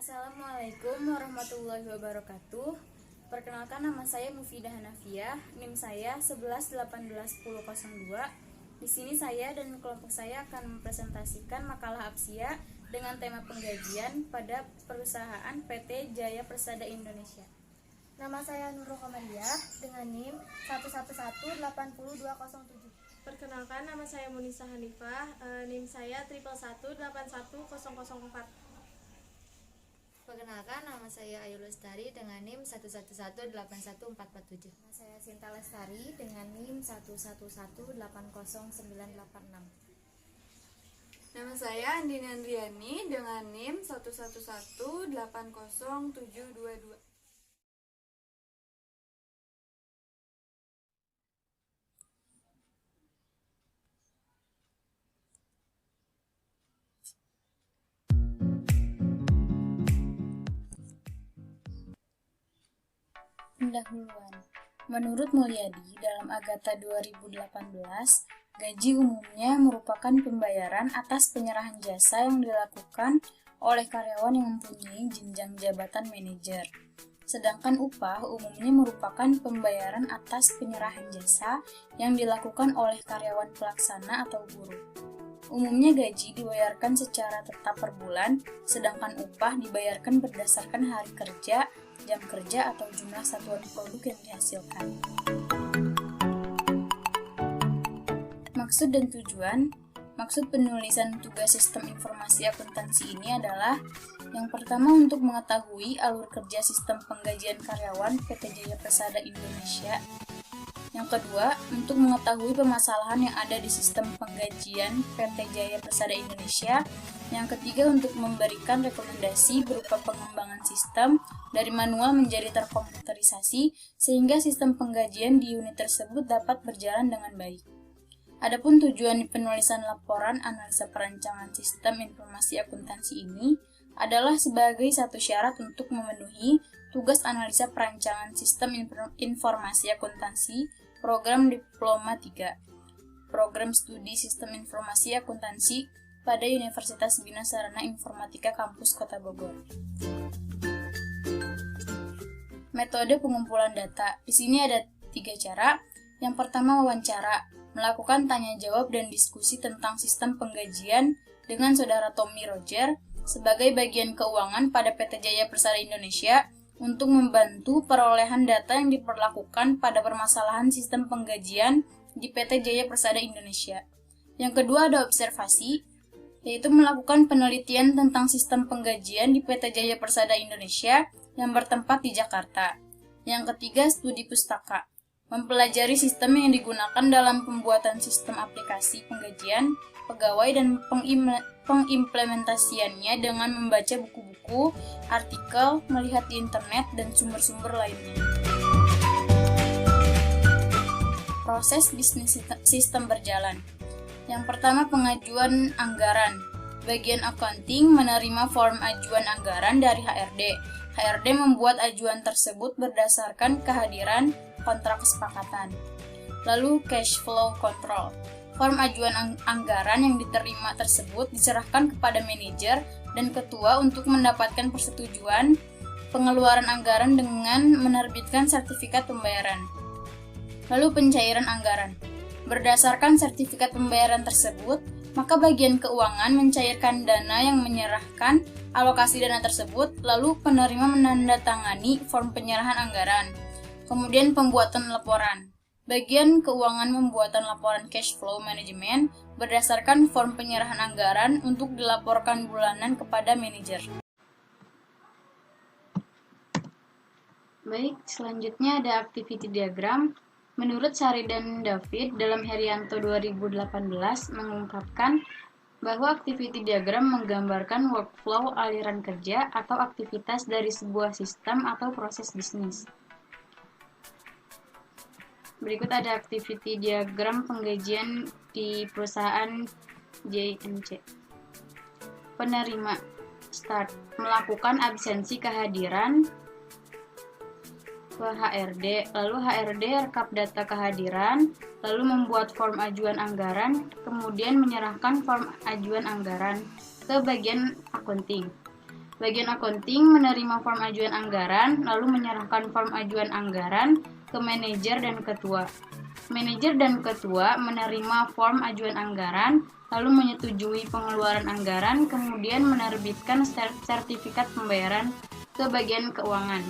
Assalamualaikum warahmatullahi wabarakatuh. Perkenalkan, nama saya Mufidah Hanafiah, NIM saya 11181002. Di sini saya dan kelompok saya akan mempresentasikan makalah Absia dengan tema penggajian pada perusahaan PT Jaya Persada Indonesia. Nama saya Nurul Komariah dengan NIM 111808207. Perkenalkan, nama saya Munisa Hanifah, NIM saya 111811004. Perkenalkan, nama saya Ayu Lestari dengan NIM 111881447. Nama saya Sinta Lestari dengan NIM 111809806. Nama saya Andini Andriani dengan NIM 11180800722. Pendahuluan. Menurut Mulyadi, dalam Agatha 2018, gaji umumnya merupakan pembayaran atas penyerahan jasa yang dilakukan oleh karyawan yang mempunyai jenjang jabatan manajer. Sedangkan upah umumnya merupakan pembayaran atas penyerahan jasa yang dilakukan oleh karyawan pelaksana atau buruh. Umumnya gaji dibayarkan secara tetap per bulan, sedangkan upah dibayarkan berdasarkan hari kerja, jam kerja, atau jumlah satuan produk yang dihasilkan. Maksud dan tujuan. Maksud penulisan tugas sistem informasi akuntansi ini adalah yang pertama, untuk mengetahui alur kerja sistem penggajian karyawan PT Jaya Persada Indonesia. Yang kedua, untuk mengetahui permasalahan yang ada di sistem penggajian PT Jaya Persada Indonesia. Yang ketiga, untuk memberikan rekomendasi berupa pengembangan sistem dari manual menjadi terkomputerisasi sehingga sistem penggajian di unit tersebut dapat berjalan dengan baik. Adapun tujuan penulisan laporan analisa perancangan sistem informasi akuntansi ini adalah sebagai satu syarat untuk memenuhi tugas analisa perancangan sistem informasi akuntansi program Diploma 3, program studi sistem informasi akuntansi pada Universitas Bina Sarana Informatika Kampus Kota Bogor. Metode pengumpulan data. Di sini ada 3 cara. Yang pertama, wawancara, melakukan tanya jawab dan diskusi tentang sistem penggajian dengan saudara Tommy Roger sebagai bagian keuangan pada PT Jaya Persada Indonesia untuk membantu perolehan data yang diperlakukan pada permasalahan sistem penggajian di PT Jaya Persada Indonesia. Yang kedua, ada observasi, yaitu melakukan penelitian tentang sistem penggajian di PT Jaya Persada Indonesia yang bertempat di Jakarta. Yang ketiga, studi pustaka, mempelajari sistem yang digunakan dalam pembuatan sistem aplikasi penggajian pegawai dan pengimplementasiannya dengan membaca buku-buku, artikel, melihat di internet, dan sumber-sumber lainnya. Proses bisnis sistem berjalan. Yang pertama, pengajuan anggaran. Bagian accounting menerima form ajuan anggaran dari HRD. HRD membuat ajuan tersebut berdasarkan kehadiran kontrak kesepakatan. Lalu cash flow control. Form ajuan anggaran yang diterima tersebut diserahkan kepada manajer dan ketua untuk mendapatkan persetujuan pengeluaran anggaran dengan menerbitkan sertifikat pembayaran. Lalu pencairan anggaran. Berdasarkan sertifikat pembayaran tersebut, maka bagian keuangan mencairkan dana yang menyerahkan alokasi dana tersebut, lalu penerima menandatangani form penyerahan anggaran. Kemudian pembuatan laporan. Bagian keuangan membuatan laporan cash flow management berdasarkan form penyerahan anggaran untuk dilaporkan bulanan kepada manajer. Baik, selanjutnya ada activity diagram. Menurut Sari dan David dalam Herianto 2018 mengungkapkan bahwa activity diagram menggambarkan workflow aliran kerja atau aktivitas dari sebuah sistem atau proses bisnis. Berikut ada activity diagram penggajian di perusahaan JNC. Penerima, start, melakukan absensi kehadiran ke HRD, lalu HRD rekap data kehadiran, lalu membuat form ajuan anggaran, kemudian menyerahkan form ajuan anggaran ke bagian accounting. Bagian accounting menerima form ajuan anggaran, lalu menyerahkan form ajuan anggaran ke manajer dan ketua. Manajer dan ketua menerima form ajuan anggaran, lalu menyetujui pengeluaran anggaran, kemudian menerbitkan sertifikat pembayaran ke bagian keuangan.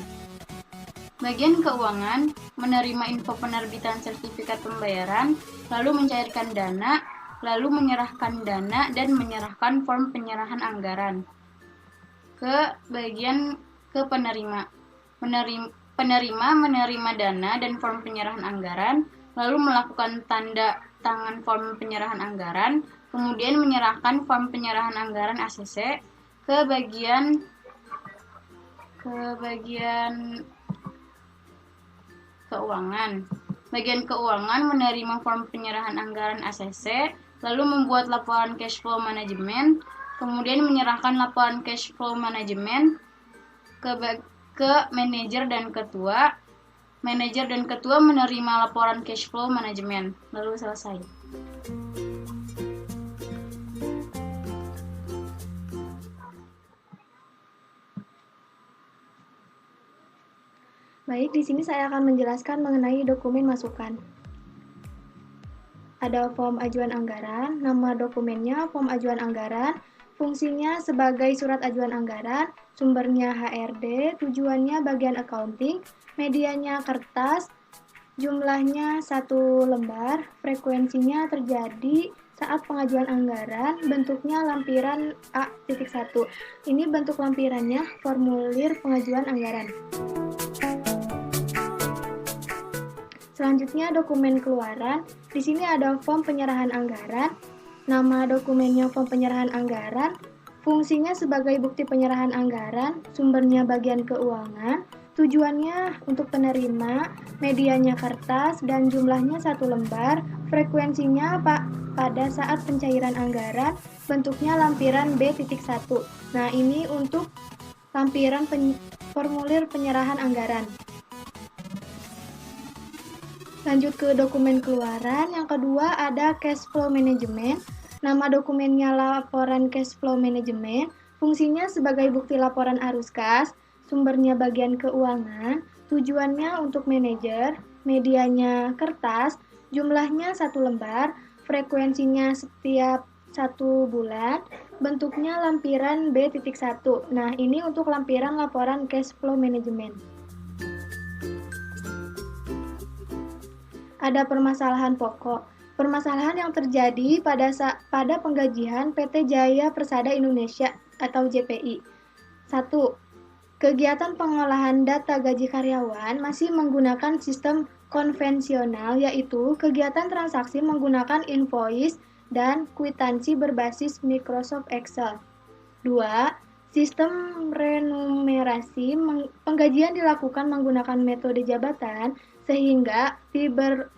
Bagian keuangan menerima info penerbitan sertifikat pembayaran, lalu mencairkan dana, lalu menyerahkan dana dan menyerahkan form penyerahan anggaran ke penerima. Penerima menerima dana dan form penyerahan anggaran, lalu melakukan tanda tangan form penyerahan anggaran, kemudian menyerahkan form penyerahan anggaran ACC ke bagian keuangan. Bagian keuangan menerima form penyerahan anggaran ACC, lalu membuat laporan cash flow manajemen, kemudian menyerahkan laporan cash flow manajemen ke manajer dan ketua. Manajer dan ketua menerima laporan cash flow manajemen, lalu selesai. Baik, di sini saya akan menjelaskan mengenai dokumen masukan. Ada form ajuan anggaran, nama dokumennya form ajuan anggaran, fungsinya sebagai surat ajuan anggaran, sumbernya HRD, tujuannya bagian accounting, medianya kertas, jumlahnya 1 lembar, frekuensinya terjadi saat pengajuan anggaran, bentuknya lampiran A.1. Ini bentuk lampirannya, formulir pengajuan anggaran. Selanjutnya dokumen keluaran. Di sini ada form penyerahan anggaran. Nama dokumennya form penyerahan anggaran. Fungsinya sebagai bukti penyerahan anggaran. Sumbernya bagian keuangan. Tujuannya untuk penerima. Medianya kertas dan jumlahnya 1 lembar. Frekuensinya pada saat pencairan anggaran. Bentuknya lampiran B.1. Nah, ini untuk lampiran formulir penyerahan anggaran. Lanjut ke dokumen keluaran. Yang kedua ada cash flow management. Nama dokumennya laporan cash flow management. Fungsinya sebagai bukti laporan arus kas. Sumbernya bagian keuangan. Tujuannya untuk manajer. Medianya kertas. Jumlahnya 1 lembar. Frekuensinya setiap 1 bulan. Bentuknya lampiran B.1. Nah, ini untuk lampiran laporan cash flow management. Ada permasalahan pokok. Permasalahan yang terjadi pada penggajian PT Jaya Persada Indonesia atau JPI. 1. Kegiatan pengolahan data gaji karyawan masih menggunakan sistem konvensional, yaitu kegiatan transaksi menggunakan invoice dan kwitansi berbasis Microsoft Excel. 2. Sistem renumerasi penggajian dilakukan menggunakan metode jabatan, sehingga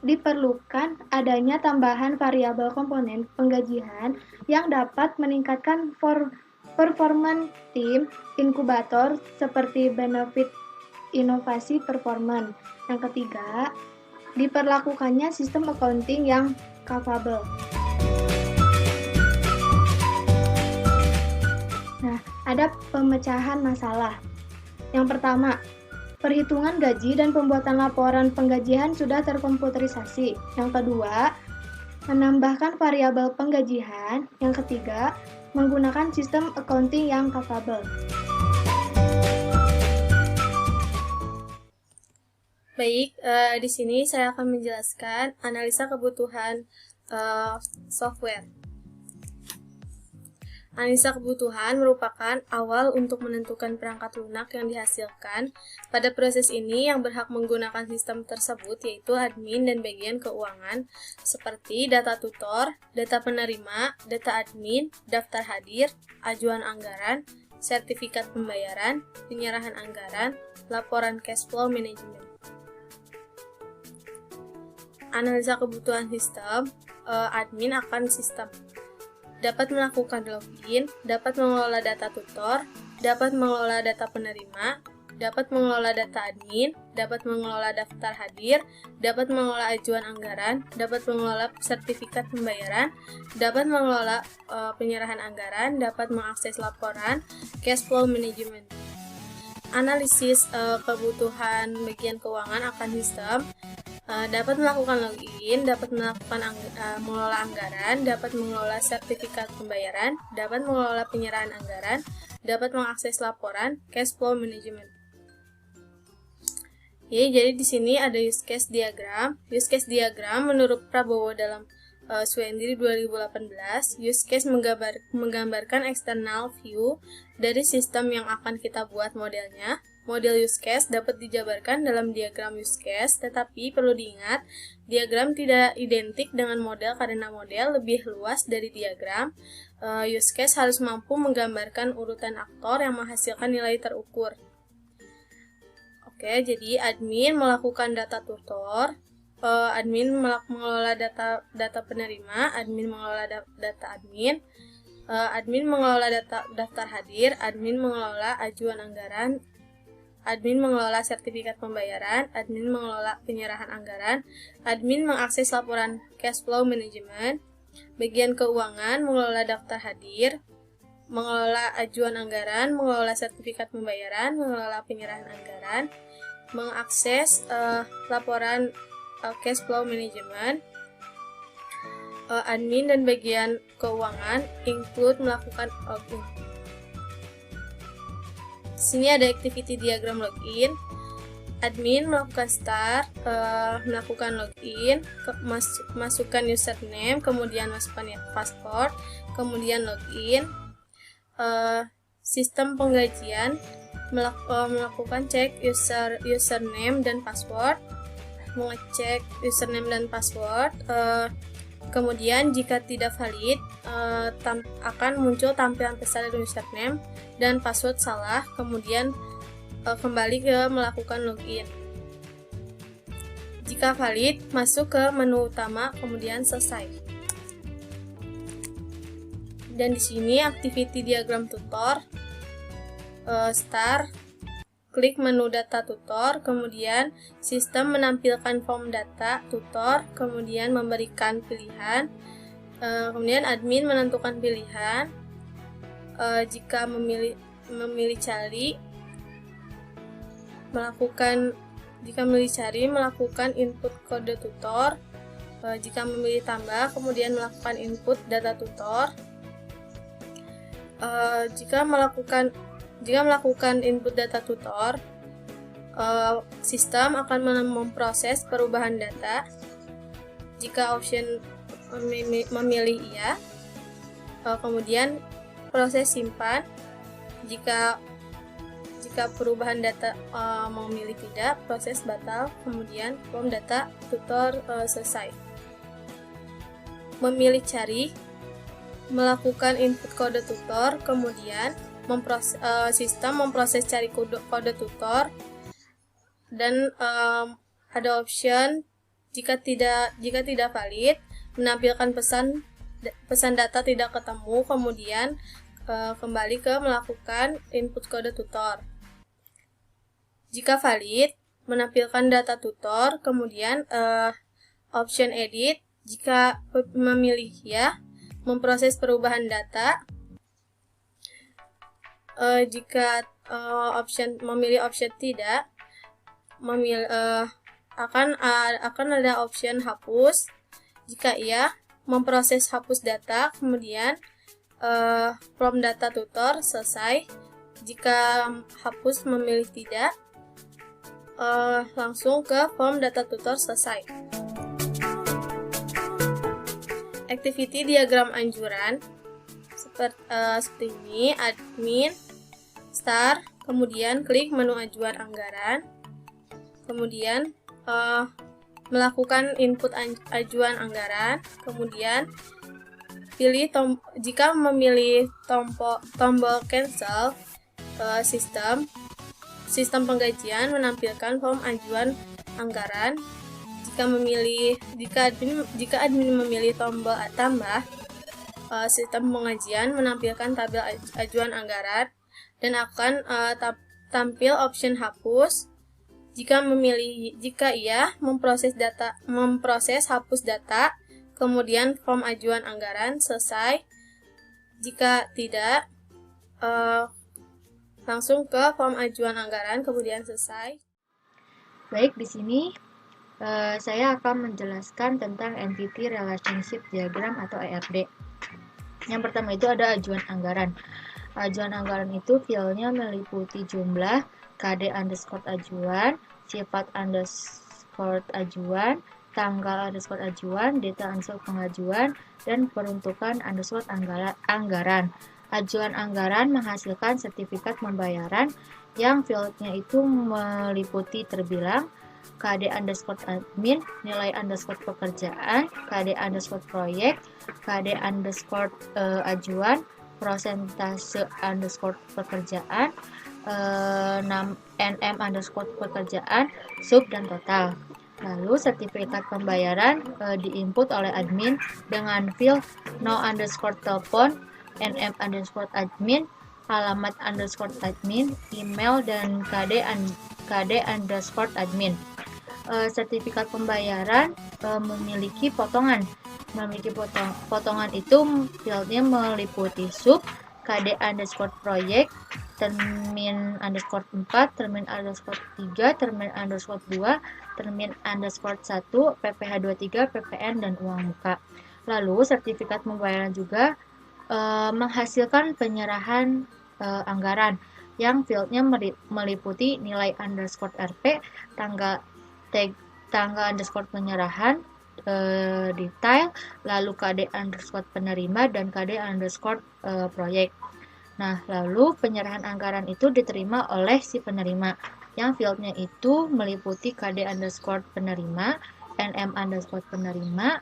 diperlukan adanya tambahan variabel komponen penggajian yang dapat meningkatkan performa tim inkubator seperti benefit inovasi performance. Yang ketiga, diperlakukannya sistem accounting yang capable. Nah, ada pemecahan masalah. Yang pertama, perhitungan gaji dan pembuatan laporan penggajian sudah terkomputerisasi. Yang kedua, menambahkan variabel penggajian. Yang ketiga, menggunakan sistem accounting yang capable. Baik, di sini saya akan menjelaskan analisa kebutuhan software. Analisa kebutuhan merupakan awal untuk menentukan perangkat lunak yang dihasilkan. Pada proses ini, yang berhak menggunakan sistem tersebut yaitu admin dan bagian keuangan, seperti data tutor, data penerima, data admin, daftar hadir, ajuan anggaran, sertifikat pembayaran, penyerahan anggaran, laporan cash flow manajemen. Analisa kebutuhan sistem, admin akan sistem dapat melakukan login, dapat mengelola data tutor, dapat mengelola data penerima, dapat mengelola data admin, dapat mengelola daftar hadir, dapat mengelola ajuan anggaran, dapat mengelola sertifikat pembayaran, dapat mengelola penyerahan anggaran, dapat mengakses laporan, cash flow management. Analisis kebutuhan bagian keuangan akan sistem, dapat melakukan login, dapat melakukan mengelola anggaran, dapat mengelola sertifikat pembayaran, dapat mengelola penyerahan anggaran, dapat mengakses laporan, cash flow management. Jadi di sini ada use case diagram. Use case diagram menurut Prabowo dalam Swendiri 2018, use case menggambarkan external view dari sistem yang akan kita buat modelnya. Model use case dapat dijabarkan dalam diagram use case, tetapi perlu diingat, diagram tidak identik dengan model karena model lebih luas dari diagram. Use case harus mampu menggambarkan urutan aktor yang menghasilkan nilai terukur. Oke, jadi admin melakukan data tutor, admin mengelola data penerima, admin mengelola data admin, admin mengelola daftar hadir, admin mengelola ajuan anggaran, admin mengelola sertifikat pembayaran, admin mengelola penyerahan anggaran, admin mengakses laporan cash flow management, bagian keuangan mengelola daftar hadir, mengelola ajuan anggaran, mengelola sertifikat pembayaran, mengelola penyerahan anggaran, mengakses laporan cash flow management, admin dan bagian keuangan include melakukan login. Sini ada activity diagram login. Admin melakukan start, melakukan login, masukkan username, kemudian masukkan password, kemudian login. Sistem penggajian melakukan cek username dan password, mengecek username dan password. Kemudian jika tidak valid, akan muncul tampilan pesan username dan password salah, kemudian kembali ke melakukan login. Jika valid, masuk ke menu utama, kemudian selesai. Dan di sini activity diagram tutor, start, klik menu data tutor, kemudian sistem menampilkan form data tutor, kemudian memberikan pilihan, kemudian admin menentukan pilihan. Jika memilih cari, melakukan input kode tutor. Jika memilih tambah, kemudian melakukan input data tutor. Jika melakukan input data tutor, sistem akan memproses perubahan data. Jika option memilih iya, kemudian proses simpan. Jika perubahan data memilih tidak, proses batal, kemudian form data tutor selesai. Memilih cari, melakukan input kode tutor, kemudian sistem memproses cari kode tutor, dan ada option jika tidak valid, menampilkan pesan data tidak ketemu, kemudian kembali ke melakukan input kode tutor. Jika valid, menampilkan data tutor, kemudian option edit. Jika memilih ya, memproses perubahan data. Jika memilih option tidak, akan ada option hapus. Jika iya, memproses hapus data, kemudian from data tutor selesai. Jika hapus memilih tidak, langsung ke form data tutor selesai. Activity diagram anjuran seperti ini, admin, start, kemudian klik menu ajuan anggaran, kemudian melakukan input ajuan anggaran, kemudian pilih jika memilih tombol cancel, sistem penggajian menampilkan form ajuan anggaran. Jika admin memilih tombol tambah, sistem pengajian menampilkan tabel ajuan anggaran dan akan tampil option hapus. Jika ia memproses hapus data, kemudian form ajuan anggaran selesai. Jika tidak, langsung ke form ajuan anggaran kemudian selesai. Baik, di sini saya akan menjelaskan tentang Entity Relationship Diagram atau ERD. Yang pertama itu ada ajuan anggaran. Ajuan anggaran itu filenya meliputi jumlah, KD underscore ajuan, sifat underscore ajuan, tanggal underscore ajuan, data underscore pengajuan, dan peruntukan underscore anggaran. Ajuan anggaran menghasilkan sertifikat pembayaran yang fieldnya itu meliputi terbilang, KD underscore admin, nilai underscore pekerjaan, KD underscore proyek, KD underscore ajuan, prosentase underscore pekerjaan, NM underscore pekerjaan, sub, dan total. Lalu sertifikat pembayaran diinput oleh admin dengan field no underscore telepon, NM underscore admin, alamat underscore admin, email, dan KD underscore admin. Sertifikat pembayaran memiliki potongan. Potongan itu fieldnya meliputi sub, KD underscore proyek, termin underscore 4, termin underscore 3, termin underscore 2, termin underscore 1, PPh 23, PPN, dan uang muka. Lalu sertifikat pembayaran juga menghasilkan penyerahan anggaran yang fieldnya meliputi nilai underscore RP, tanggal underscore penyerahan, detail, lalu KD underscore penerima, dan KD underscore proyek. Nah, lalu penyerahan anggaran itu diterima oleh si penerima, yang fieldnya itu meliputi KD underscore penerima, NM underscore penerima,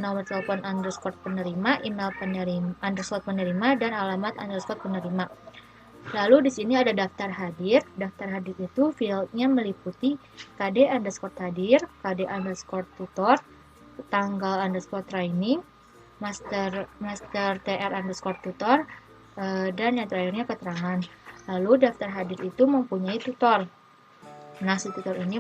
nomor telepon underscore penerima, email penerima underscore penerima, dan alamat underscore penerima. Lalu di sini ada daftar hadir. Daftar hadir itu fieldnya meliputi KD underscore hadir, KD underscore tutor, tanggal underscore training, master TR underscore tutor, dan yang terakhirnya keterangan. Lalu daftar hadir itu mempunyai tutor. Nah, si tutor ini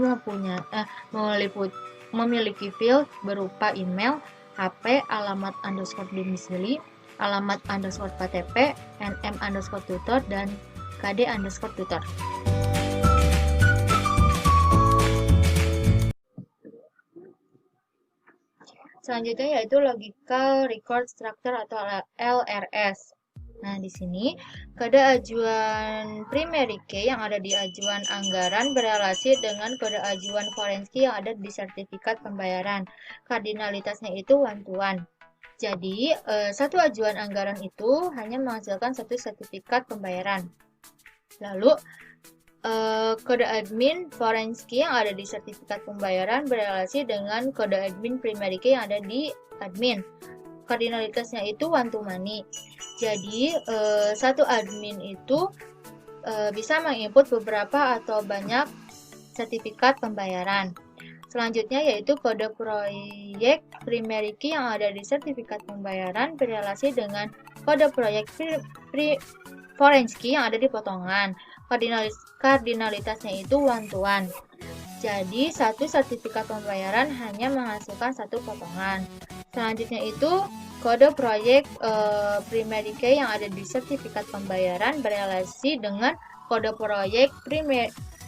memiliki field berupa email, HP, alamat underscore domisili, alamat underscore KTP, NM underscore tutor, dan KD underscore tutor. Selanjutnya yaitu Logical Record Structure atau LRS. Nah, di sini kode ajuan primary key yang ada di ajuan anggaran berelasi dengan kode ajuan foreign key yang ada di sertifikat pembayaran. Kardinalitasnya itu one-to-one. Jadi, satu ajuan anggaran itu hanya menghasilkan satu sertifikat pembayaran. Lalu, kode admin foreign key yang ada di sertifikat pembayaran berelasi dengan kode admin primary key yang ada di admin. Kardinalitasnya itu one-to-many. Jadi, satu admin itu bisa menginput beberapa atau banyak sertifikat pembayaran. Selanjutnya yaitu kode proyek primary key yang ada di sertifikat pembayaran berelasi dengan kode proyek foreign key yang ada di potongan. Kardinalitasnya itu one-to-one. Jadi, satu sertifikat pembayaran hanya menghasilkan satu potongan. Selanjutnya itu kode proyek primary key yang ada di sertifikat pembayaran berelasi dengan kode proyek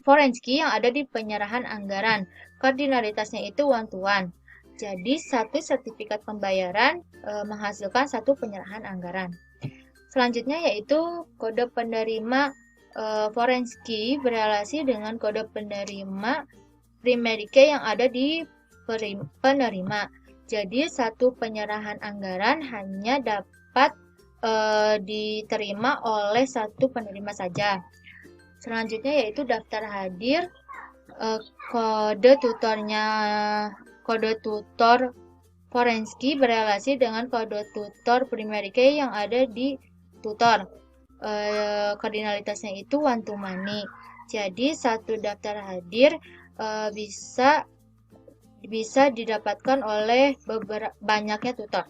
foreign key yang ada di penyerahan anggaran. Kardinalitasnya itu one-to-one. Jadi, satu sertifikat pembayaran menghasilkan satu penyerahan anggaran. Selanjutnya yaitu kode penerima foreign key berelasi dengan kode penerima primary key yang ada di penerima. Jadi, satu penyerahan anggaran hanya dapat diterima oleh satu penerima saja. Selanjutnya yaitu daftar hadir. Kode tutor foreign key berelasi dengan kode tutor primary key yang ada di tutor. Kardinalitasnya itu one-to-many. Jadi, satu daftar hadir bisa didapatkan oleh banyaknya tutor.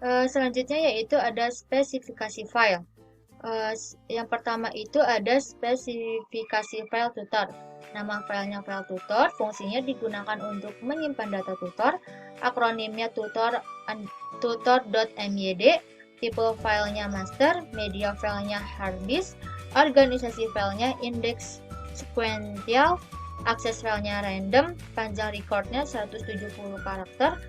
Selanjutnya yaitu ada spesifikasi file. Yang pertama itu ada spesifikasi file tutor. Nama filenya file tutor, fungsinya digunakan untuk menyimpan data tutor, akronimnya tutor.myd, tipe filenya master, media filenya hard disk, organisasi filenya index sequential, akses filenya random, panjang recordnya 170 karakter,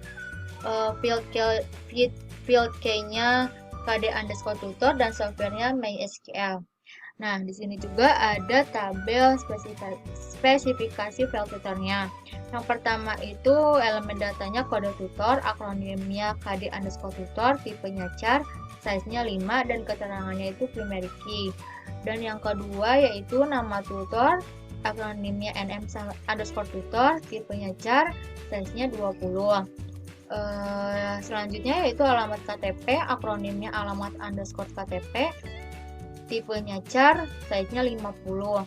field key-nya KD_tutor dan softwarenya MySQL. Nah, di sini juga ada tabel spesifikasi file tutornya. Yang pertama itu elemen datanya kode tutor, akronimnya KD_tutor, tipenya char, size-nya 5 dan keterangannya itu primary key. Dan yang kedua yaitu nama tutor, akronimnya nm_tutor, tipenya char, size-nya 20. Selanjutnya yaitu alamat KTP, akronimnya alamat_KTP, tipenya char, size-nya 50.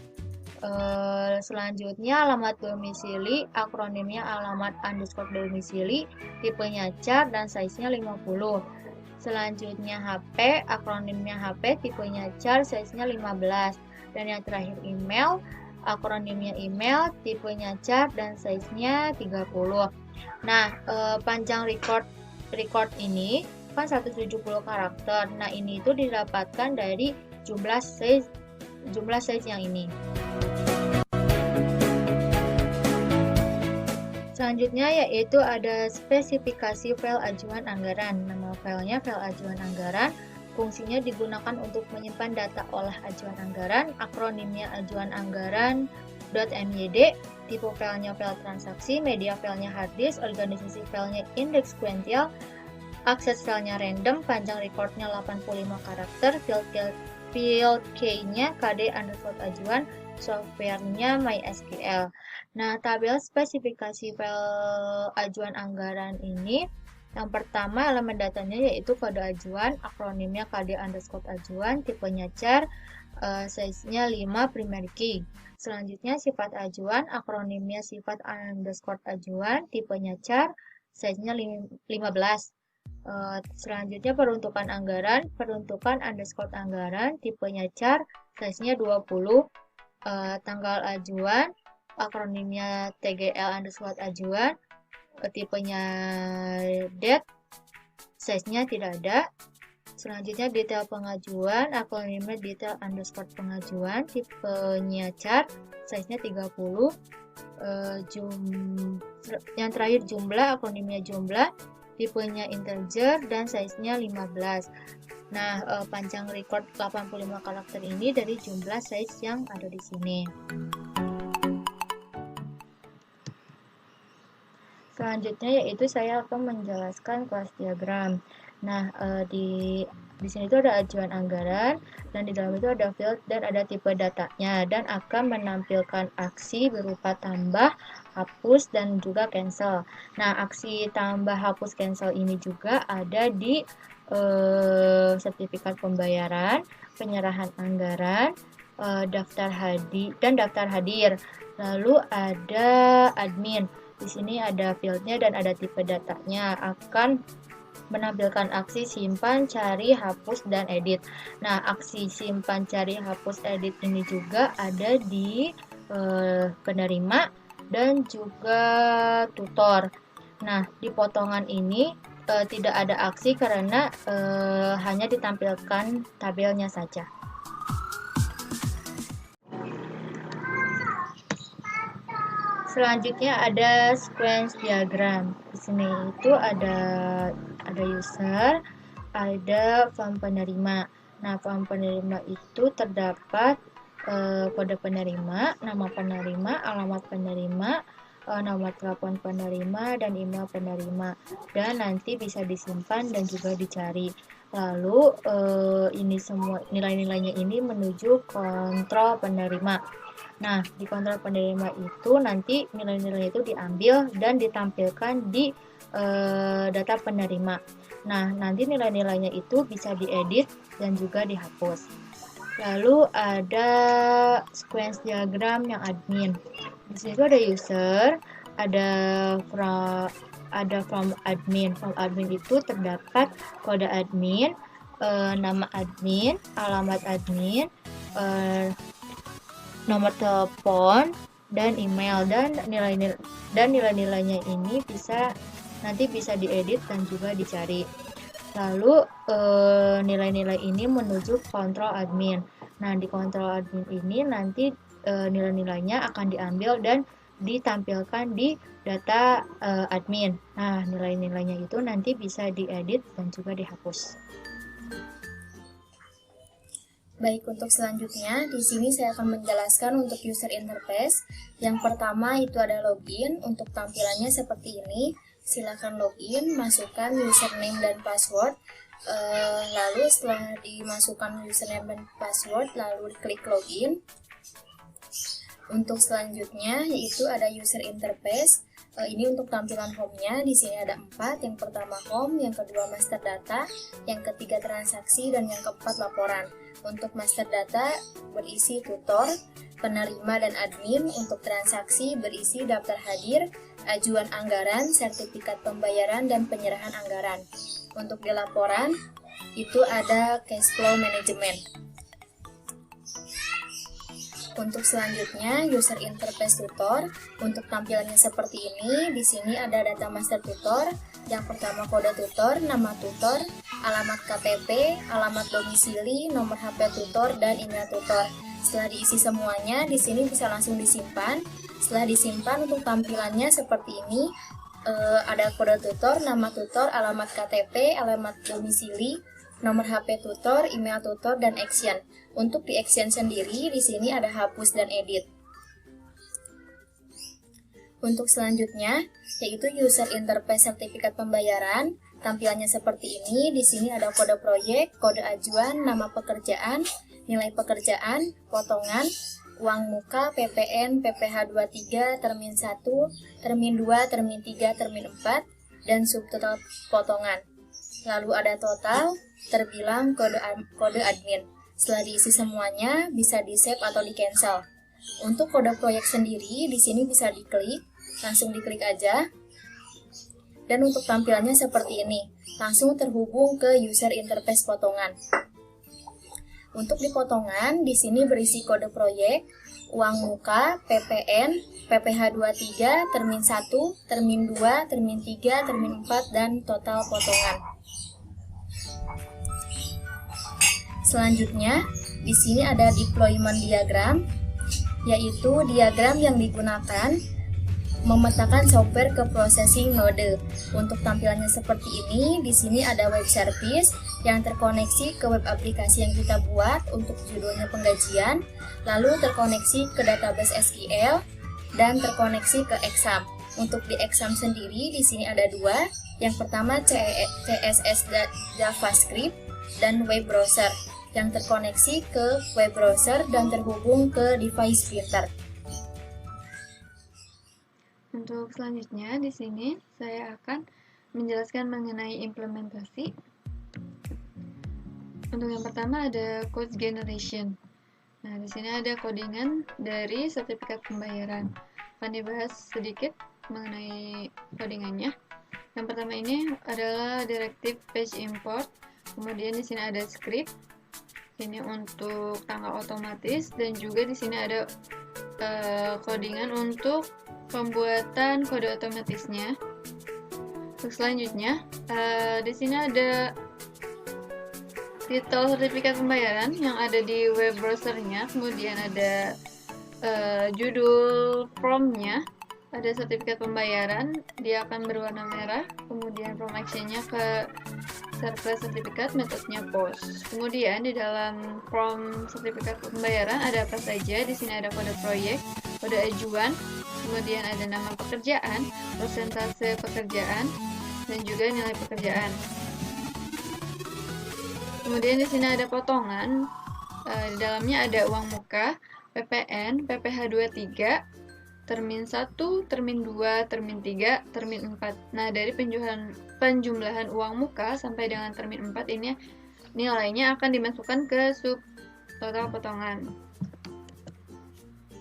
Selanjutnya alamat domisili, akronimnya alamat_domisili, tipenya char dan size-nya 50. Selanjutnya HP, akronimnya HP, tipenya char, size-nya 15. Dan yang terakhir email, akronimnya email, tipenya char dan size-nya 30. Nah, panjang record ini kan 170 karakter. Nah, ini itu didapatkan dari jumlah size yang ini. Selanjutnya yaitu ada spesifikasi file ajuan anggaran. Nama filenya file ajuan anggaran. Fungsinya digunakan untuk menyimpan data olah ajuan anggaran, akronimnya ajuan anggaran .myd, tipe filenya file transaksi, media filenya hard disk, organisasi filenya index sequential, akses filenya random, panjang recordnya 85 karakter, field key-nya KD_ajuan, softwarenya MySQL. Nah, tabel spesifikasi file ajuan anggaran ini, yang pertama elemen datanya yaitu kode ajuan, akronimnya KD_ajuan, tipenya char, size-nya 5 primary key. Selanjutnya sifat ajuan, akronimnya sifat_ajuan, tipenya char, size-nya 15. Selanjutnya peruntukan anggaran, peruntukan_anggaran, tipenya char, size-nya 20. Tanggal ajuan, akronimnya TGL_ajuan, tipenya date, size-nya tidak ada. Selanjutnya detail pengajuan, akronimnya detail_pengajuan, tipenya char, size-nya 30. Yang terakhir jumlah, akronimnya jumlah, tipenya integer dan size-nya 15. Nah, panjang record 85 karakter ini dari jumlah size yang ada di sini. Selanjutnya yaitu saya akan menjelaskan kelas diagram. Nah, di sini itu ada ajuan anggaran dan di dalam itu ada field dan ada tipe datanya dan akan menampilkan aksi berupa tambah, hapus dan juga cancel. Nah, aksi tambah, hapus, cancel ini juga ada di sertifikat pembayaran, penyerahan anggaran, daftar hadir. Lalu ada admin. Di sini ada fieldnya dan ada tipe datanya, akan menampilkan aksi simpan, cari, hapus, dan edit. Nah, aksi simpan, cari, hapus, edit ini juga ada di penerima dan juga tutor. Nah, di potongan ini tidak ada aksi karena hanya ditampilkan tabelnya saja. Selanjutnya ada sequence diagram. Di sini itu ada user, ada form penerima. Nah, form penerima itu terdapat kode penerima, nama penerima, alamat penerima, nomor telepon penerima, dan email penerima. Dan nanti bisa disimpan dan juga dicari. Lalu ini semua nilai-nilainya ini menuju kontrol penerima. Nah, di kontrol penerima itu nanti nilai-nilai itu diambil dan ditampilkan di data penerima. Nah, nanti nilai-nilainya itu bisa diedit dan juga dihapus. Lalu ada sequence diagram yang admin. Di sini ada user, ada from admin. From admin itu terdapat kode admin, nama admin, alamat admin, nomor telepon, dan email, dan nilai-nilainya ini nanti bisa diedit dan juga dicari. Lalu nilai-nilai ini menuju kontrol admin. Nah, di kontrol admin ini nanti nilai-nilainya akan diambil dan ditampilkan di data admin. Nah, nilai-nilainya itu nanti bisa diedit dan juga dihapus. Baik, untuk selanjutnya di sini saya akan menjelaskan untuk user interface. Yang pertama itu ada login. Untuk tampilannya seperti ini. Silakan login, masukkan username dan password. Lalu setelah dimasukkan username dan password, lalu klik login. Untuk selanjutnya yaitu ada user interface. Ini untuk tampilan home-nya. Di sini ada 4. Yang pertama home, yang kedua master data, yang ketiga transaksi, dan yang keempat laporan. Untuk master data berisi tutor, penerima dan admin. Untuk transaksi berisi daftar hadir, ajuan anggaran, sertifikat pembayaran, dan penyerahan anggaran. Untuk di laporan itu ada cash flow management. Untuk selanjutnya user interface tutor. Untuk tampilannya seperti ini. Di sini ada data master tutor. Yang pertama kode tutor, nama tutor, alamat KTP, alamat domisili, nomor HP tutor, dan email tutor. Setelah diisi semuanya, di sini bisa langsung disimpan. Setelah disimpan, untuk tampilannya seperti ini. Ada kode tutor, nama tutor, alamat KTP, alamat domisili, nomor HP tutor, email tutor, dan action. Untuk di action sendiri, di sini ada hapus dan edit. Untuk selanjutnya, yaitu user interface sertifikat pembayaran. Tampilannya seperti ini. Di sini ada kode proyek, kode ajuan, nama pekerjaan, nilai pekerjaan, potongan, uang muka, PPN, PPh 23, termin 1, termin 2, termin 3, termin 4, dan subtotal potongan. Lalu ada total, terbilang, kode admin. Setelah diisi semuanya, bisa di-save atau di-cancel. Untuk kode proyek sendiri, di sini bisa diklik, langsung diklik aja. Dan untuk tampilannya seperti ini, langsung terhubung ke user interface potongan. Untuk di potongan, di sini berisi kode proyek, uang muka, PPN, PPh 23, termin 1, termin 2, termin 3, termin 4, dan total potongan. Selanjutnya, di sini ada deployment diagram, yaitu diagram yang digunakan memetakan software ke processing node. Untuk tampilannya seperti ini, di sini ada web service yang terkoneksi ke web aplikasi yang kita buat untuk judulnya penggajian, lalu terkoneksi ke database SQL, dan terkoneksi ke exam. Untuk di exam sendiri, di sini ada 2. Yang pertama CSS JavaScript dan web browser yang terkoneksi ke web browser dan terhubung ke device printer. Untuk selanjutnya di sini saya akan menjelaskan mengenai implementasi. Untuk yang pertama ada code generation. Nah, di sini ada codingan dari sertifikat pembayaran. Akan dibahas sedikit mengenai codingannya. Yang pertama ini adalah directive page import. Kemudian di sini ada script. Ini untuk tanggal otomatis, dan juga di sini ada codingan untuk pembuatan kode otomatisnya. Untuk selanjutnya, di sini ada titel sertifikat pembayaran yang ada di web browsernya. Kemudian ada judul prompt-nya, ada sertifikat pembayaran, dia akan berwarna merah. Kemudian prompt action-nya ke surplus sertifikat, metodenya post. Kemudian di dalam prompt sertifikat pembayaran ada apa saja? Di sini ada kode proyek, kode ajuan, kemudian ada nama pekerjaan, persentase pekerjaan, dan juga nilai pekerjaan. Kemudian di sini ada potongan. Di dalamnya ada uang muka, PPN, PPh 23, termin 1, termin 2, termin 3, termin 4. Nah, dari penjumlahan uang muka sampai dengan termin 4 ini nilainya akan dimasukkan ke sub total potongan.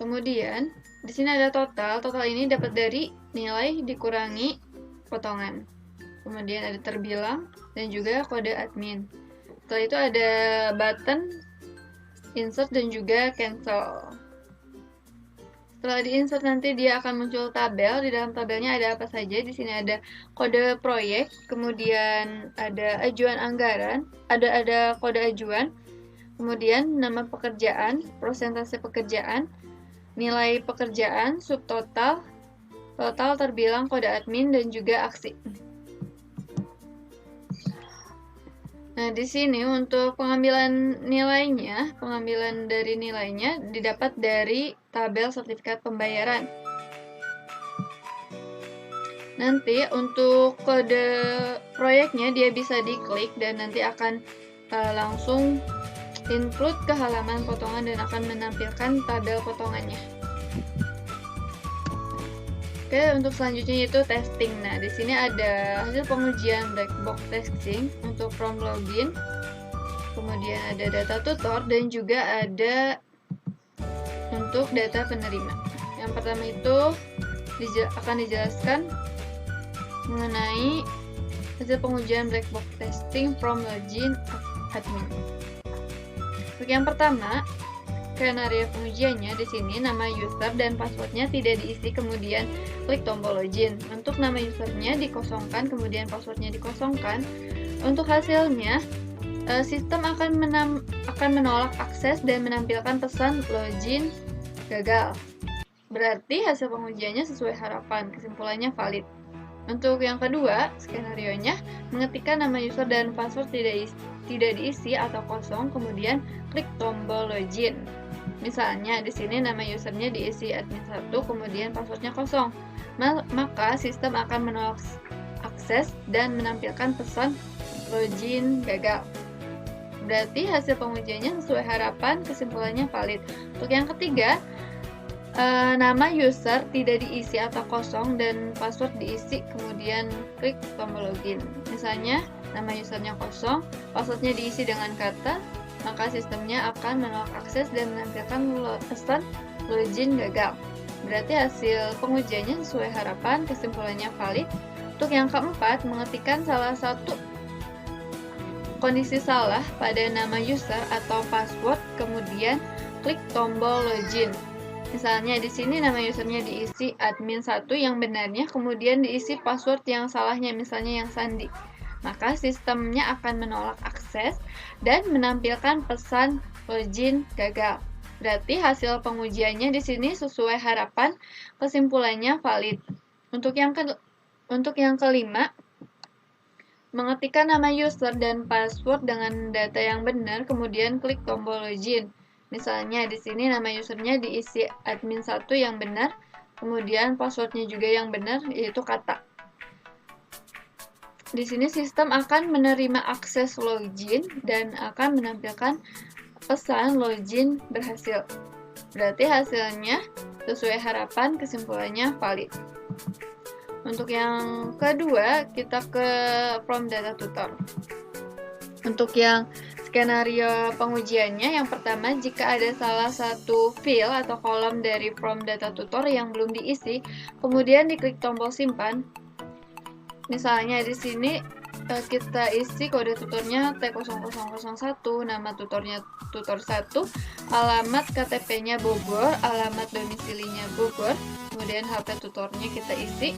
Kemudian di sini ada total. Total ini dapat dari nilai dikurangi potongan. Kemudian ada terbilang dan juga kode admin. Setelah itu ada button insert dan juga cancel. Setelah di-insert nanti dia akan muncul tabel. Di dalam tabelnya ada apa saja? Di sini ada kode proyek, kemudian ada ajuan anggaran, ada kode ajuan, kemudian nama pekerjaan, persentase pekerjaan, nilai pekerjaan, subtotal, total terbilang, kode admin, dan juga aksi. Nah, di sini untuk pengambilan dari nilainya didapat dari tabel sertifikat pembayaran. Nanti untuk kode proyeknya dia bisa diklik dan nanti akan langsung include ke halaman potongan dan akan menampilkan tabel potongannya. Oke, untuk selanjutnya yaitu testing. Nah, di sini ada hasil pengujian black box testing untuk from login. Kemudian ada data tutor dan juga ada untuk data penerima. Yang pertama itu akan dijelaskan mengenai hasil pengujian black box testing from login admin. Untuk yang pertama, skenario pengujiannya di sini nama user dan passwordnya tidak diisi, kemudian klik tombol login. Untuk nama usernya dikosongkan, kemudian passwordnya dikosongkan. Untuk hasilnya, sistem akan menolak akses dan menampilkan pesan login gagal. Berarti hasil pengujiannya sesuai harapan, kesimpulannya valid. Untuk yang kedua, skenarionya mengetikkan nama user dan password tidak diisi atau kosong, kemudian klik tombol login. Misalnya di sini nama usernya diisi admin 1, kemudian passwordnya kosong. Maka sistem akan menolak akses dan menampilkan pesan login gagal. Berarti hasil pengujiannya sesuai harapan, kesimpulannya valid. Untuk yang ketiga, nama user tidak diisi atau kosong dan password diisi, kemudian klik tombol login. Misalnya nama usernya kosong, passwordnya diisi dengan kata, maka sistemnya akan menolak akses dan menampilkan pesan login gagal. Berarti hasil pengujiannya sesuai harapan, kesimpulannya valid. Untuk yang keempat, mengetikkan salah satu kondisi salah pada nama user atau password, kemudian klik tombol login. Misalnya di sini nama usernya diisi admin 1 yang benarnya, kemudian diisi password yang salahnya, misalnya yang sandi. Maka sistemnya akan menolak akses dan menampilkan pesan login gagal. Berarti hasil pengujiannya di sini sesuai harapan, kesimpulannya valid. Untuk yang kelima, mengetikkan nama user dan password dengan data yang benar, kemudian klik tombol login. Misalnya di sini nama usernya diisi admin 1 yang benar, kemudian passwordnya juga yang benar, yaitu kata. Di sini sistem akan menerima akses login dan akan menampilkan pesan login berhasil. Berarti hasilnya sesuai harapan, kesimpulannya valid. Untuk yang kedua, kita ke from data tutor. Untuk yang skenario pengujiannya, yang pertama, jika ada salah satu field atau kolom dari from data tutor yang belum diisi, kemudian diklik tombol simpan. Misalnya di sini kita isi kode tutornya T0001, nama tutornya tutor 1, alamat KTP-nya Bogor, alamat domisilinya Bogor, kemudian HP tutornya kita isi,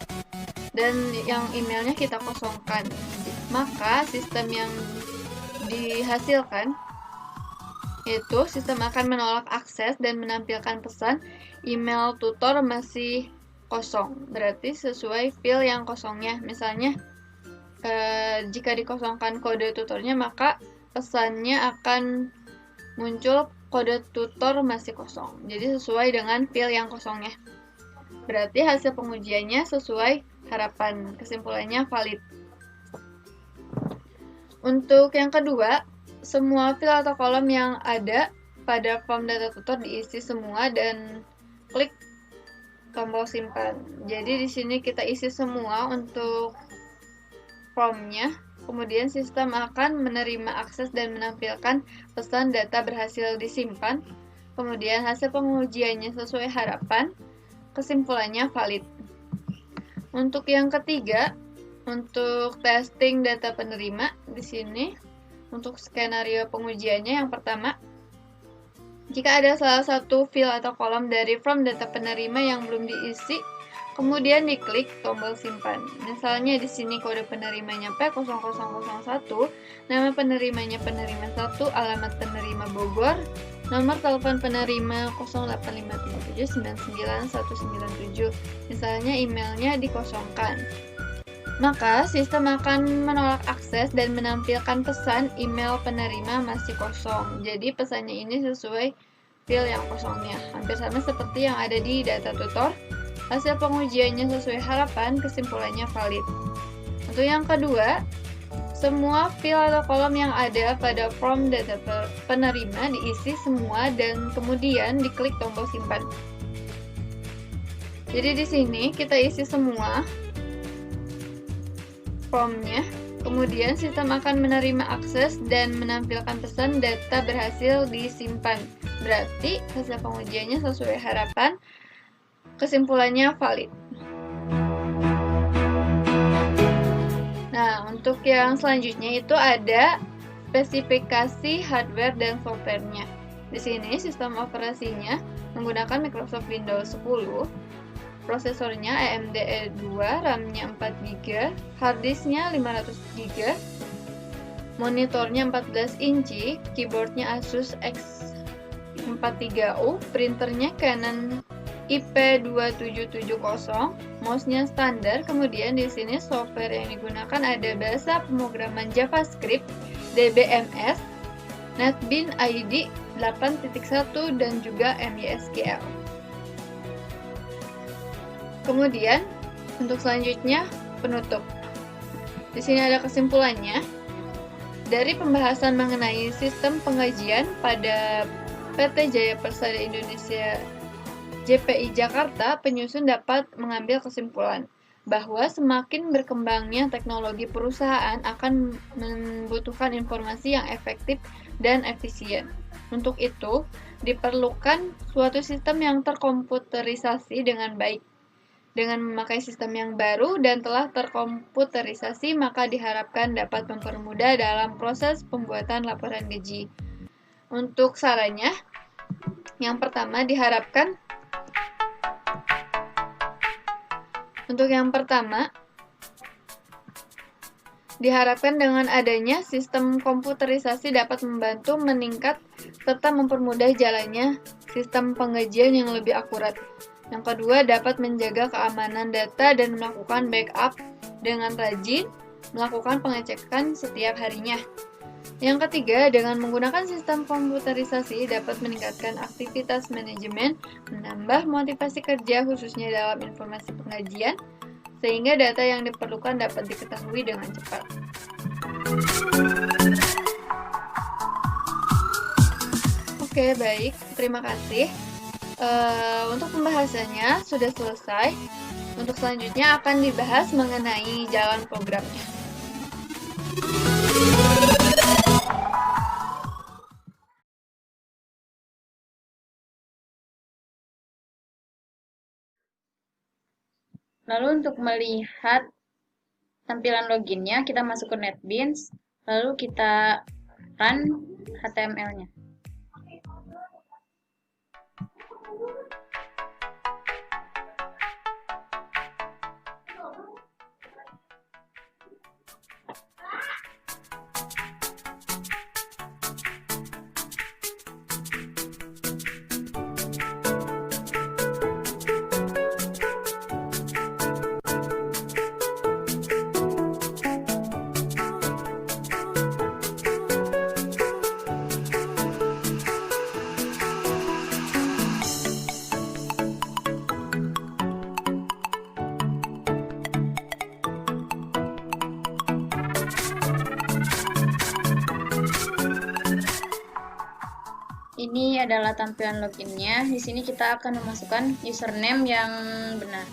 dan yang emailnya kita kosongkan. Maka sistem yang dihasilkan itu sistem akan menolak akses dan menampilkan pesan email tutor masih kosong. Berarti sesuai field yang kosongnya. Misalnya jika dikosongkan kode tutornya, maka pesannya akan muncul kode tutor masih kosong. Jadi sesuai dengan field yang kosongnya. Berarti hasil pengujiannya sesuai harapan, kesimpulannya valid. Untuk yang kedua, semua field atau kolom yang ada pada form data tutor diisi semua dan klik tombol simpan. Jadi di sini kita isi semua untuk formnya, kemudian sistem akan menerima akses dan menampilkan pesan data berhasil disimpan. Kemudian hasil pengujiannya sesuai harapan, kesimpulannya valid. Untuk yang ketiga, untuk testing data penerima, di sini Untuk skenario pengujiannya yang pertama, jika ada salah satu field atau kolom dari form data penerima yang belum diisi, kemudian diklik tombol simpan. Misalnya di sini kode penerimanya P0001, nama penerimanya penerima 1, alamat penerima Bogor, nomor telepon penerima 08537999197. Misalnya emailnya dikosongkan. Maka sistem akan menolak akses dan menampilkan pesan email penerima masih kosong. Jadi pesannya ini sesuai field yang kosongnya. Hampir sama seperti yang ada di data tutor. Hasil pengujiannya sesuai harapan, kesimpulannya valid. Untuk yang kedua, semua field atau kolom yang ada pada form data penerima diisi semua dan kemudian diklik tombol simpan. Jadi di sini kita isi semua formnya, kemudian sistem akan menerima akses dan menampilkan pesan data berhasil disimpan. Berarti hasil pengujiannya sesuai harapan, kesimpulannya valid. Nah, untuk yang selanjutnya itu ada spesifikasi hardware dan softwarenya. Di sini sistem operasinya menggunakan Microsoft Windows 10. Prosesornya AMD E2, RAM-nya 4GB, harddisknya 500GB, monitornya 14 inci, keyboardnya Asus X43U, printernya Canon IP2770, mouse-nya standar. Kemudian di sini software yang digunakan ada bahasa pemrograman JavaScript, DBMS, NetBeans IDE 8.1 dan juga MySQL. Kemudian, untuk selanjutnya, penutup. Di sini ada kesimpulannya. Dari pembahasan mengenai sistem pengajian pada PT Jaya Persada Indonesia JPI Jakarta, penyusun dapat mengambil kesimpulan bahwa semakin berkembangnya teknologi perusahaan akan membutuhkan informasi yang efektif dan efisien. Untuk itu, diperlukan suatu sistem yang terkomputerisasi dengan baik. Dengan memakai sistem yang baru dan telah terkomputerisasi, maka diharapkan dapat mempermudah dalam proses pembuatan laporan gaji. Untuk sarannya, yang pertama diharapkan dengan adanya sistem komputerisasi dapat membantu meningkat serta mempermudah jalannya sistem penggajian yang lebih akurat. Yang kedua, dapat menjaga keamanan data dan melakukan backup dengan rajin, melakukan pengecekan setiap harinya. Yang ketiga, dengan menggunakan sistem komputerisasi dapat meningkatkan aktivitas manajemen, menambah motivasi kerja khususnya dalam informasi penggajian, sehingga data yang diperlukan dapat diketahui dengan cepat. Oke, baik. Terima kasih. Untuk pembahasannya sudah selesai. Untuk selanjutnya akan dibahas mengenai jalan programnya. Lalu untuk melihat tampilan loginnya, kita masuk ke NetBeans, lalu kita run HTML-nya. Ini adalah tampilan loginnya. Di sini kita akan memasukkan username yang benar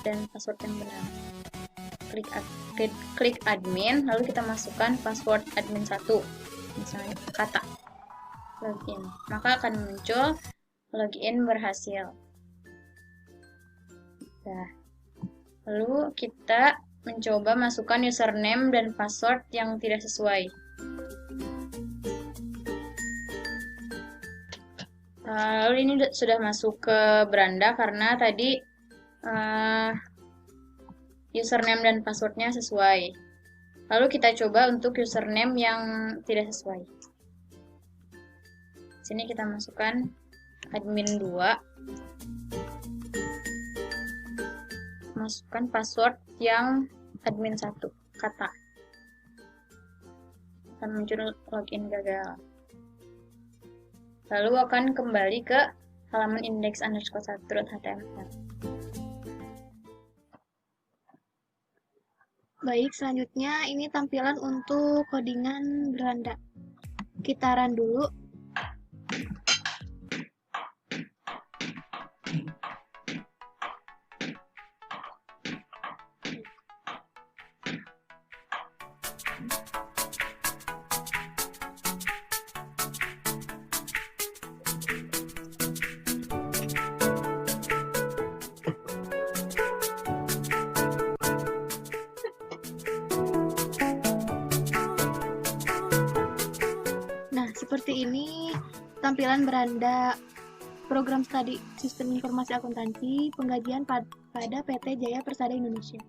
dan password yang benar. Klik admin, lalu kita masukkan password admin 1, misalnya kata login. Maka akan muncul login berhasil. Nah, lalu kita mencoba masukkan username dan password yang tidak sesuai. Lalu ini sudah masuk ke beranda karena tadi username dan passwordnya sesuai. Lalu kita coba untuk username yang tidak sesuai. Sini kita masukkan admin 2. Masukkan password yang admin 1, kata. Akan muncul login gagal. Lalu akan kembali ke halaman index_1.html. Baik, selanjutnya ini tampilan untuk codingan beranda. Kita run dulu. Nah, seperti ini tampilan beranda program studi Sistem Informasi Akuntansi penggajian pada PT Jaya Persada Indonesia.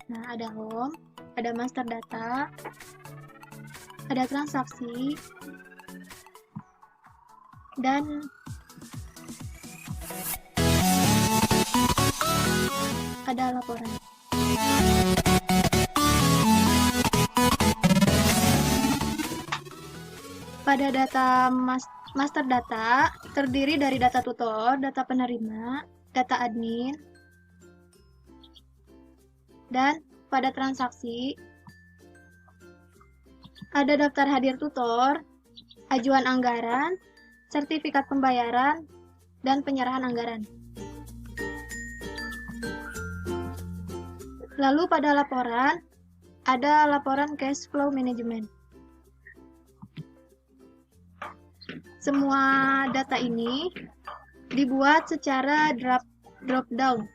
Nah, ada home, ada master data, ada transaksi, dan ada laporan. Pada data master data terdiri dari data tutor, data penerima, data admin, dan pada transaksi ada daftar hadir tutor, ajuan anggaran, sertifikat pembayaran, dan penyerahan anggaran. Lalu pada laporan ada laporan cash flow management. Semua data ini dibuat secara drop down.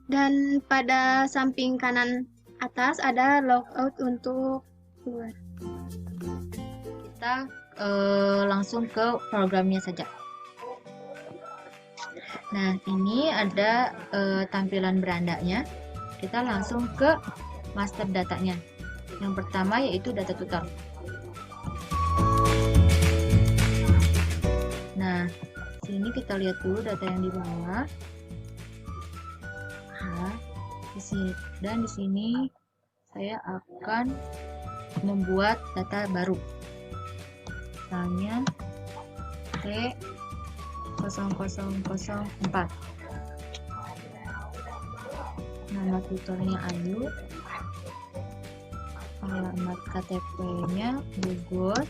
Dan pada samping kanan atas ada logout untuk keluar. Kita langsung ke programnya saja. Nah, ini ada tampilan berandanya. Kita langsung ke master datanya. Yang pertama yaitu data tutor. Nah, sini kita lihat dulu data yang di bawah. Nah, dan di sini saya akan membuat data baru. Misalnya T0004. Nama tutornya Ayu, alamat KTP-nya Bogor,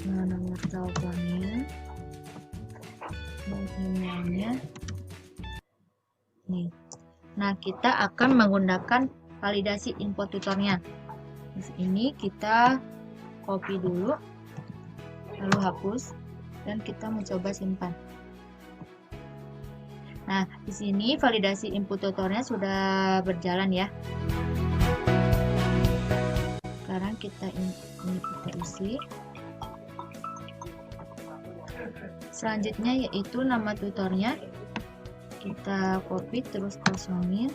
nah, nomor teleponnya, dan emailnya. Nih. Nah, kita akan menggunakan validasi info tutornya. Di sini kita copy dulu, lalu hapus, dan kita mencoba simpan. Nah, di sini validasi input tutornya sudah berjalan ya. Sekarang kita isi. Selanjutnya yaitu nama tutornya. Kita copy terus kosongin,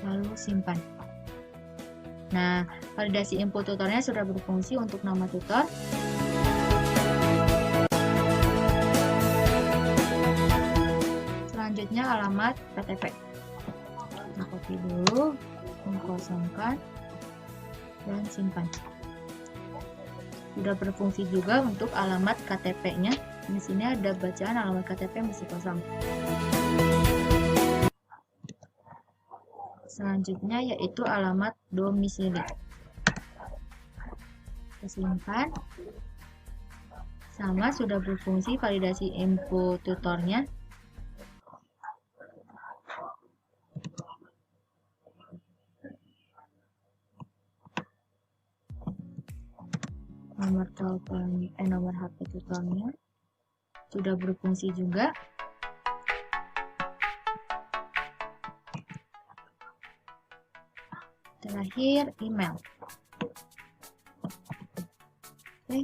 lalu simpan. Nah, validasi input tutornya sudah berfungsi untuk nama tutor. Selanjutnya alamat KTP. Kita copy dulu, mengkosongkan, dan simpan. Sudah berfungsi juga untuk alamat KTP-nya. Di sini ada bacaan alamat KTP masih kosong. Selanjutnya yaitu alamat domisili. Kita simpan. Sama, sudah berfungsi validasi info tutornya. nomor telepon, nomor HP tutornya sudah berfungsi juga. Terakhir email. Oke.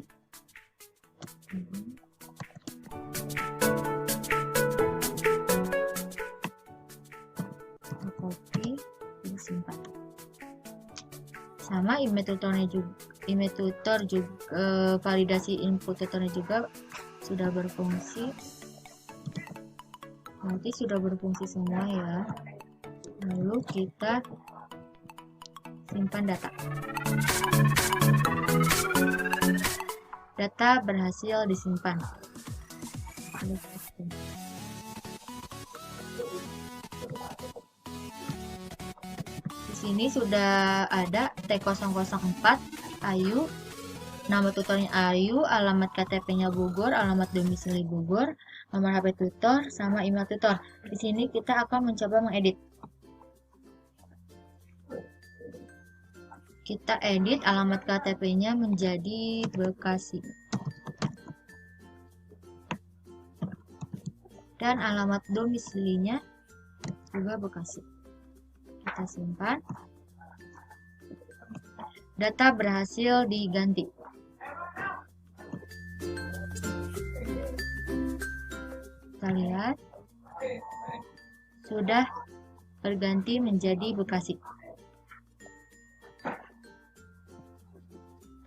Copy dan simpan. Sama email tutor juga, validasi input tutornya juga sudah berfungsi. Nanti sudah berfungsi semua ya. Lalu kita simpan data. Data berhasil disimpan. Di sini sudah ada T004 Ayu, nama tutornya Ayu, alamat KTP-nya Bogor, alamat domisili Bogor, nomor HP tutor, sama email tutor. Di sini kita akan mencoba mengedit. Kita edit alamat KTP-nya menjadi Bekasi. Dan alamat domisilinya juga Bekasi. Kita simpan. Data berhasil diganti. Kita lihat. Sudah berganti menjadi Bekasi.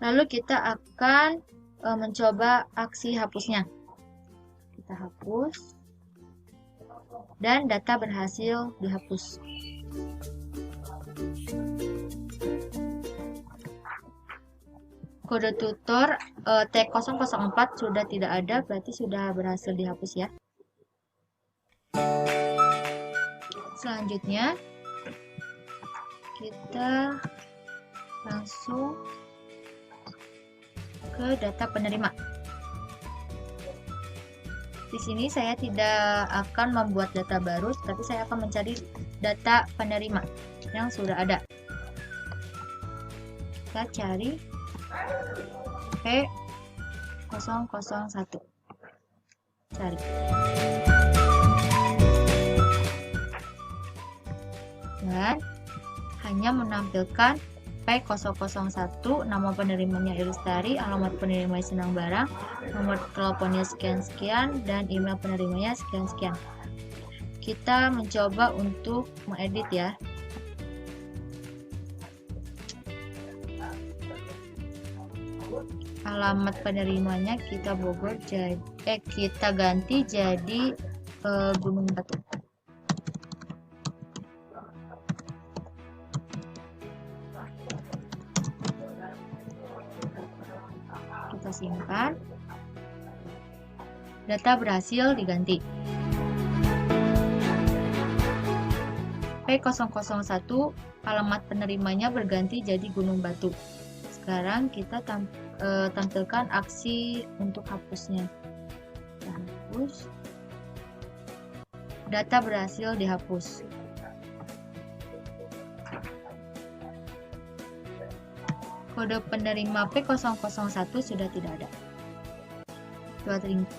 Lalu kita akan mencoba aksi hapusnya. Kita hapus. Dan data berhasil dihapus. Kode tutor T004 sudah tidak ada, berarti sudah berhasil dihapus ya. Selanjutnya kita langsung ke data penerima. Di sini saya tidak akan membuat data baru, tapi saya akan mencari data penerima yang sudah ada. Kita cari P001. Cari. Dan hanya menampilkan P001, nama penerimanya Ilustari, alamat penerimanya Senang Barang, nomor teleponnya sekian-sekian, dan email penerimanya sekian-sekian. Kita mencoba untuk mengedit ya. Alamat penerimanya kita Bogor, kita ganti jadi Gunung Batu. Kita simpan. Data berhasil diganti. P001 alamat penerimanya berganti jadi Gunung Batu. Sekarang kita tampilkan aksi untuk hapusnya. Kita hapus. Data berhasil dihapus. Kode penerima P001 sudah tidak ada.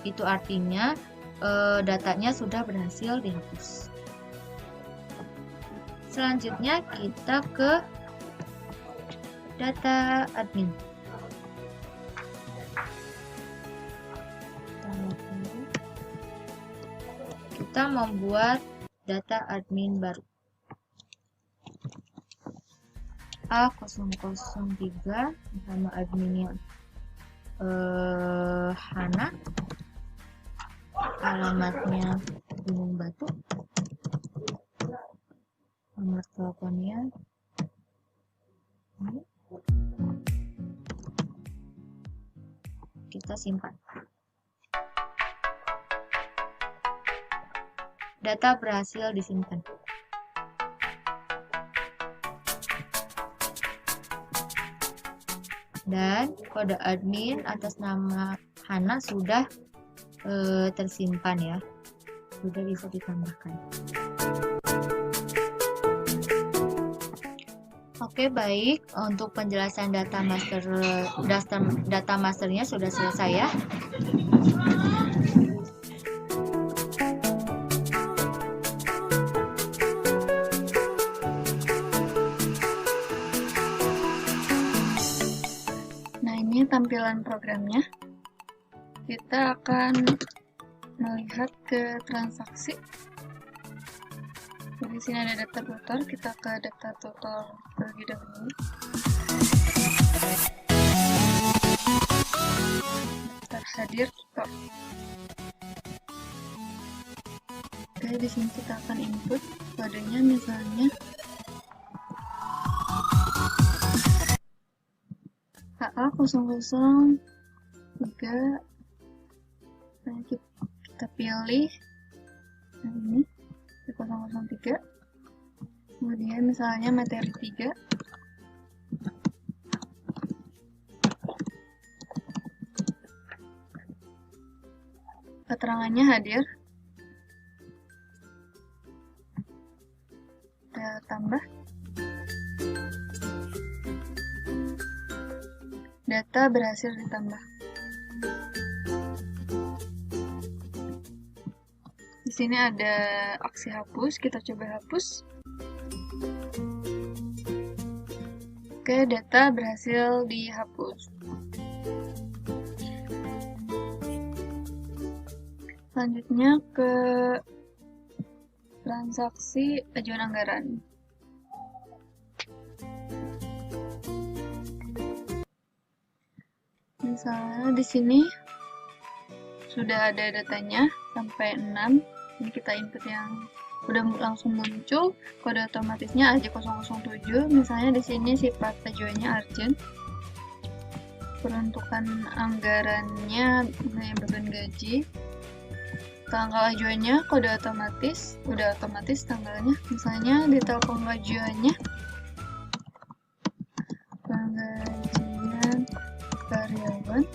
Itu artinya datanya sudah berhasil dihapus. Selanjutnya kita ke data admin. Kita membuat data admin baru. A003 nama adminnya Hana, alamatnya Gunung Batu, nomor teleponnya ini. Kita simpan. Data berhasil disimpan. Dan kode admin atas nama Hana sudah tersimpan ya, sudah bisa ditambahkan. Oke, baik. Untuk penjelasan data masternya sudah selesai ya. Nah, ini tampilan programnya. Kita akan melihat ke transaksi. Di sini ada data tutor, kita ke data tutor terlebih dahulu. Daftar hadir tutor. Oke, di sini kita akan input kodenya, misalnya HA003. Nah, kita pilih yang ini 003, kemudian misalnya materi 3, keterangannya hadir, kita tambah, data berhasil ditambah. Di sini ada aksi hapus, kita coba hapus. Oke, data berhasil dihapus. Selanjutnya ke transaksi ajuan anggaran. Misalnya di sini sudah ada datanya sampai 6. Ini kita input yang udah langsung muncul, kode otomatisnya AJ007. Misalnya di sini sifat ajuannya urgent, peruntukan anggarannya beban gaji, tanggal ajuannya kode otomatis, udah otomatis tanggalnya. Misalnya detail pengajuannya penggajian karyawan,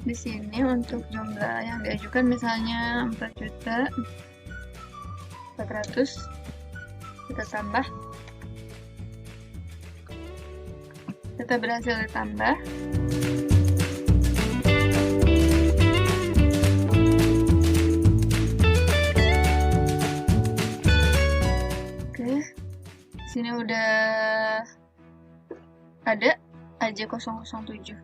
Di sini untuk jumlah yang diajukan misalnya 4.400.000, kita tambah, data berhasil ditambah. Oke, di sini udah ada AJ007.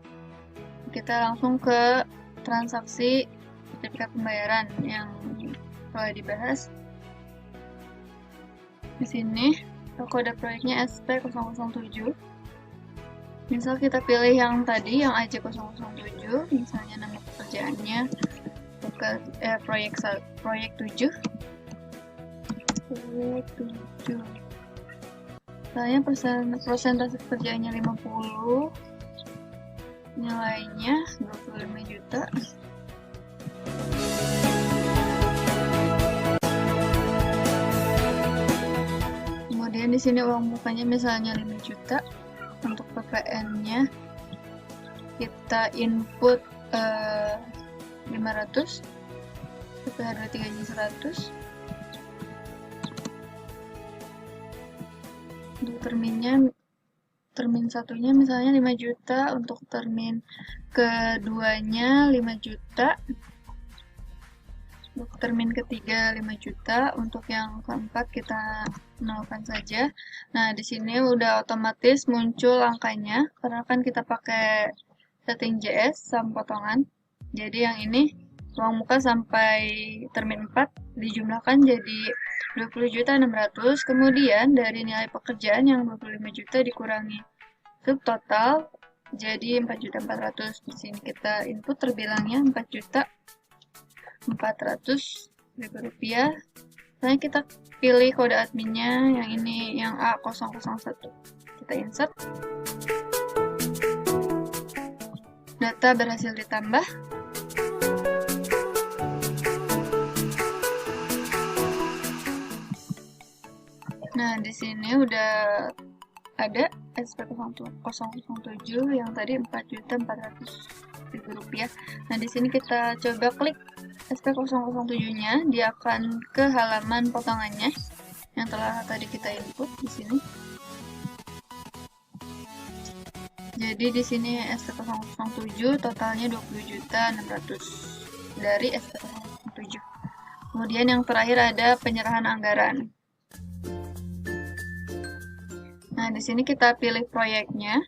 Kita langsung ke transaksi sertifikat pembayaran yang telah dibahas. Di sini kode proyeknya SP007. Misal kita pilih yang tadi, yang AJ007, misalnya nama pekerjaannya proyek 7. Misalnya persentase pekerjaannya 50. Nilainya 25 juta. Kemudian di sini uang mukanya misalnya 5 juta. Untuk PPN-nya kita input 500, PPh 23-nya 100. Untuk termin satunya misalnya 5 juta, untuk termin keduanya 5 juta, untuk termin ketiga 5 juta, untuk yang keempat kita nolkan saja. Nah, di sini udah otomatis muncul angkanya, karena kan kita pakai setting JS sama potongan. Jadi yang ini uang muka sampai termin 4 dijumlahkan jadi 20.600.000, kemudian dari nilai pekerjaan yang 25 juta dikurangi subtotal jadi 4.400.000. Di sini kita input terbilangnya 4.400.000 rupiah. Selanjutnya kita pilih kode adminnya yang ini, yang A001. Kita insert. Data berhasil ditambah. Nah, di sini udah ada SP007 yang tadi 4.400.000. Rp100.000. Nah, di sini kita coba klik SP007-nya, dia akan ke halaman potongannya yang telah tadi kita input di sini. Jadi di sini SP007 totalnya 20.600.000 dari SP007. Kemudian yang terakhir ada penyerahan anggaran. Nah, di sini kita pilih proyeknya.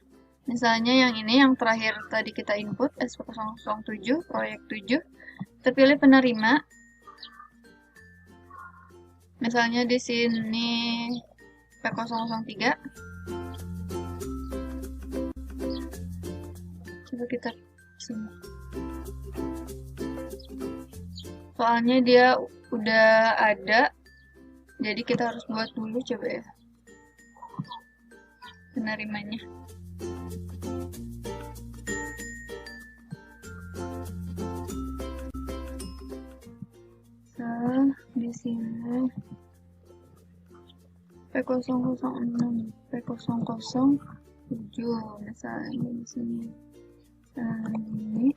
Misalnya yang ini yang terakhir tadi kita input SP007 proyek 7. Kita pilih penerima. Misalnya di sini P003. Coba kita sini. Soalnya dia udah ada, jadi kita harus buat dulu coba ya penerimanya. Di sini P006, P007 misalnya di sini. Ini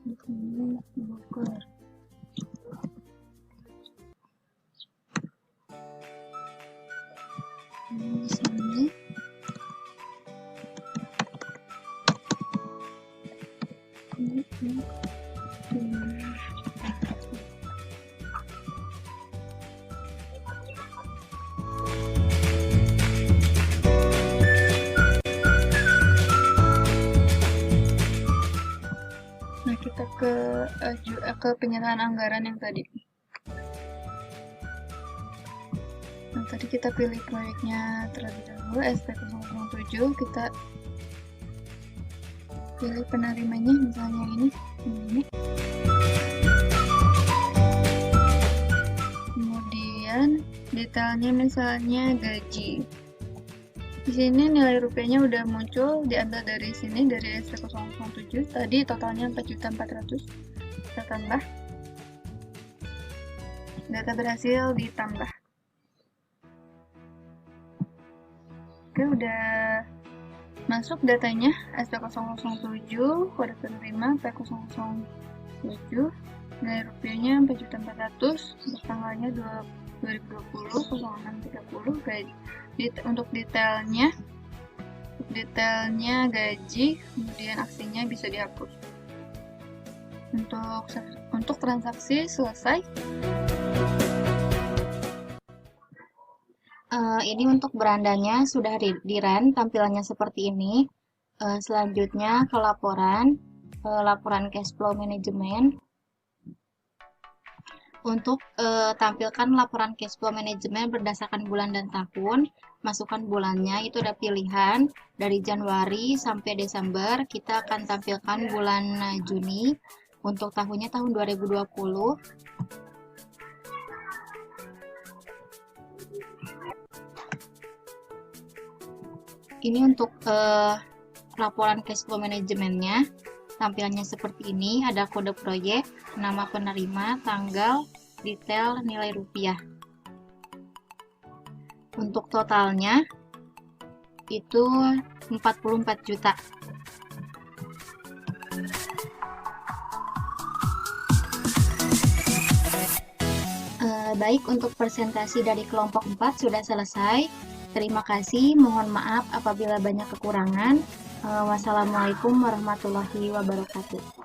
di sini Bogor. Di sini ini. Nah, kita ke penyerahan anggaran yang tadi. Nah, tadi kita pilih proyeknya terlebih dahulu, SP007, kita pilih penerimanya, misalnya ini. Kemudian detailnya misalnya gaji. Di sini nilai rupiahnya udah muncul, diambil dari sini, dari SP007. Tadi totalnya 4.400.000. Kita tambah. Data berhasil ditambah. Oke, udah masuk datanya. SP007, kode penerima P007. Nilai rupiahnya 4.400.000. Tanggalnya 2020, 06.30. Gaji. Untuk detailnya gaji, kemudian aksinya bisa dihapus. Untuk transaksi selesai. Ini untuk berandanya sudah di-run, tampilannya seperti ini. Selanjutnya ke laporan cash flow management. Untuk tampilkan laporan cash flow management berdasarkan bulan dan tahun, masukkan bulannya, itu ada pilihan dari Januari sampai Desember. Kita akan tampilkan bulan Juni, untuk tahunnya tahun 2020. Ini untuk laporan cash flow manajemennya. Tampilannya seperti ini, ada kode proyek, nama penerima, tanggal, detail, nilai rupiah. Untuk totalnya itu 44 juta. Baik, untuk presentasi dari kelompok 4 sudah selesai. Terima kasih, mohon maaf apabila banyak kekurangan. Wassalamualaikum warahmatullahi wabarakatuh.